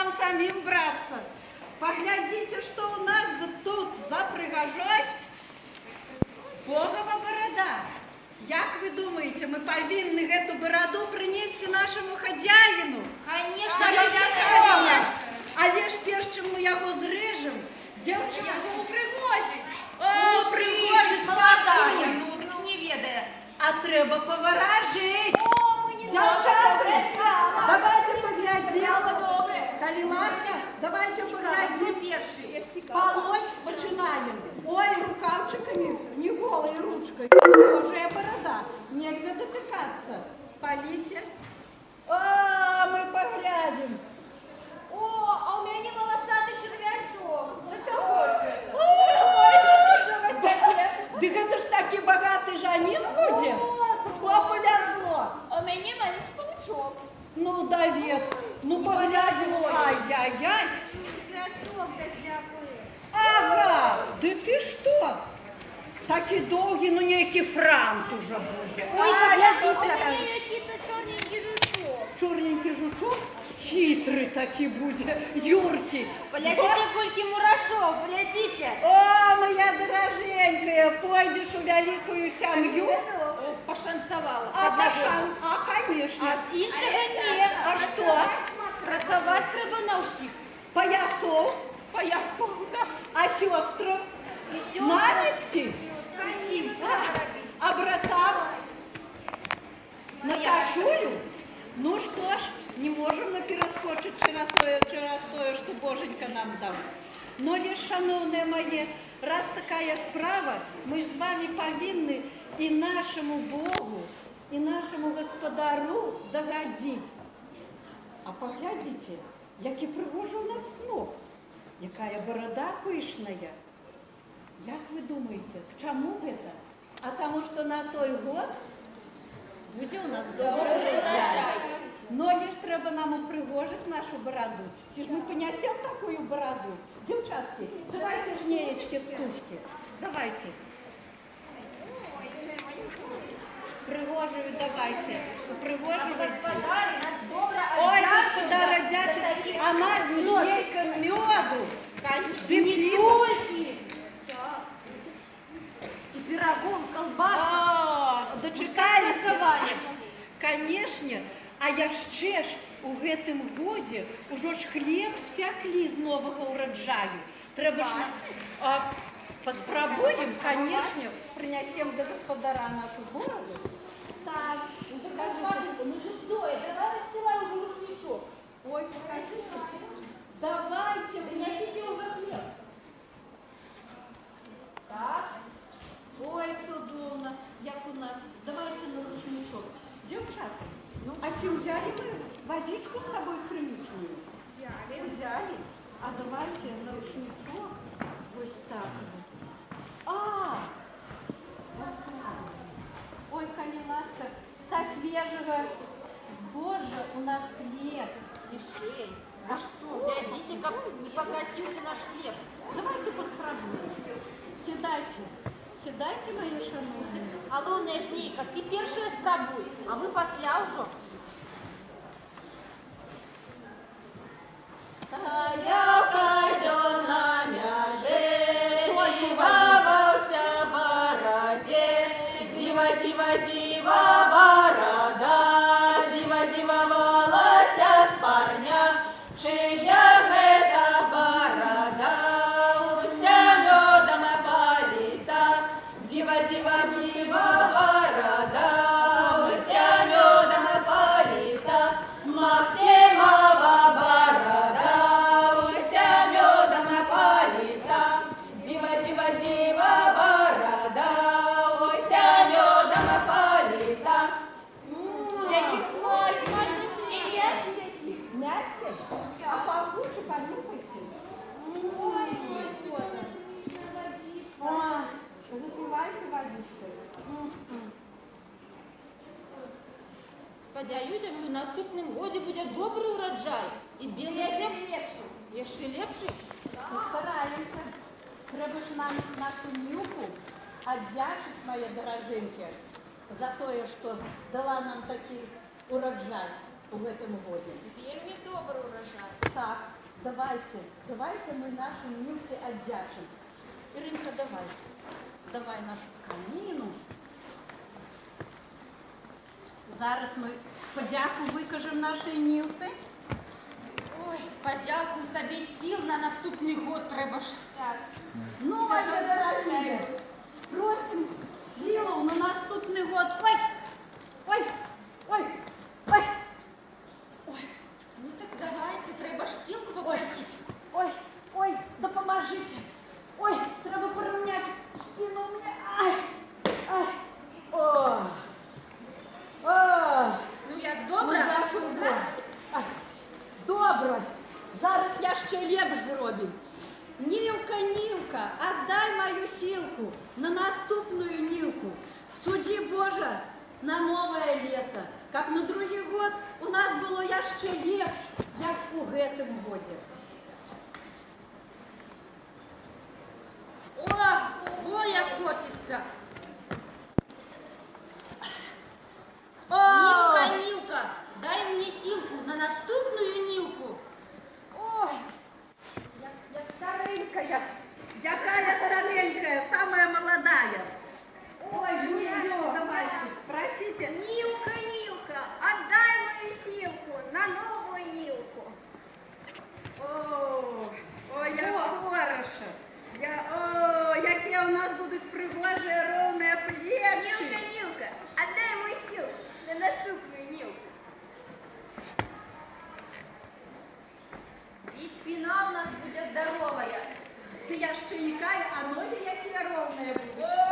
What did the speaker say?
вам самим браться. Поглядите, что у нас тут за пригожость. Богова борода. Як вы думаете, мы повинны эту бороду принести нашему хозяину? Конечно, конечно. Але ж перш чым мы яго зрэжем, дзяўчына пригожить. О, пригожить, молодая. Ну, не ведая. А трэба поворожить. О, мы не Девчата, давайте поглядим. Коли ласка, давайте поглядим. Полоть начинаем. Ой, рукавчиками, не голой ручкой. Божья борода. Негде дотыкаться. Полите. О, мы поглядим. О, а у меня не волосатый червячок. Да чего ж это? Ой, да это ж таки богатый жанин будет. О, повезло. А у меня маленький паучок. Ну, Давид, ну поглядим. Ай-яй-яй. Червячок дождевый. Ага, да ты что? Такі довгі, ну некий франт уже буде. Ой, поглядите. у меня какие-то черненький жучок. Чорненький жучок, хитрий такий буде, юркий. Глядите, кольки мурашов, глядите. О, моя дороженькая, пойдешь у великую сям'ю? Пошанцевала. Конечно. А з іншого ні. А що? Працювати треба на всіх. Поясов? Поясом, да. А сестрам? І Налепки? Усім. А братам? На кашулю? Ну что ж, не можем мы перескочить через тое, что Боженька нам дал. Но лишь, шановные мои, раз такая справа, мы ж с вами повинны и нашему Богу, и нашему Господару догодить. А поглядите, який пригожий у нас снов, якая борода пышная. Як вы думаете, к чему это? А тому, что на той год буде у нас добрий урожай. Но лишь треба нам упригожить нашу бороду. Чи ж ми понесем такую бороду? Девчатки, давайте жнеечки стушки. Давайте. Пригожую давайте. Упригоживайте. Ой, господа родячий, она жнейка меду. Не только. И пирогом, колбасом. Дочекались. Конечно, а яшчэ ж у гэтым годзе ўжо ж хлеб спяклі з новага ўраджаю. Трэба ж паспрабуем, конечно, принесем до господара нашу бороду. Так, Ну тут стоит, давай расстилай уже рушничок. ой, покажите. Давайте, Принесите уже хлеб. Так. ой, цудовно, як у нас. Давайте на рушничок. Девчата, а чи взяли мы водичку с собой крыничную? Взяли. А давайте на рушничок вот так вот. Ой, коли ласка, со свежего сбожья у нас хлеб. Свежей. А что? Глядите, как не покатился наш хлеб. Давайте поспробуем. Сідайте. Сідайте, мои шановные. Алоная жнейка, ты першая спробуй, а мы пасля ўжо. Стоял козел на мяже, дивовался бороде. Дива, дива, дива, борода, дива, дивовалася с парня. Чия гэта борода, уся медом полита. Дива, дива, дива, борода, уся медом полита. Максимова борода, уся медом полита. Дива, дива, дива, борода, уся медом полита. Який смачний хліб. Мягкий? А пахуче понюхайте. Ой, что это? Запивайте водичкой. Сподіваюся, що в наступному годі буде добрий урожай. І білий хліб. Ще лепший. Постараемся. Треба ж нам нашу Нюку отдячить, мои дороженьки, за то, что дала нам такий урожай у этом году. Вельми добрий урожай. Так. давайте мы нашей Милке отдячим. Иринка, давай нашу каміну. Зараз ми подяку викажемо нашій Мілці. Ой, подякую собі сил на наступний год треба ж. Так. Ну, а дорогие, просим силу на наступний год. Ой. Ну так давайте, треба ж силку попросити. Ой, допоможите. Ой, треба порівняти спину у мене. Ай. Ну як добре? Добре. Зараз я ще лепш зроблю. Нілка, отдай мою силку на наступную Нилку. Суди, Боже, на новое лето. Как на другий год у нас было еще легче, як у гэтым годе. О, як котиться. Нилка, дай мне силку на наступную Нилку. Ой, як старенькая. Якая старенькая, самая молодая. Ой, давайте, просите. Нилка, отдай мою силку на новую Нилку. Ой, як хорошо. Які у нас будуть пригожі, ровні плечі. Нилка, отдай мою силку на наступную Нилку. І спина у нас буде здоровая. Ти я ще якая, а ноги які ровні будуть.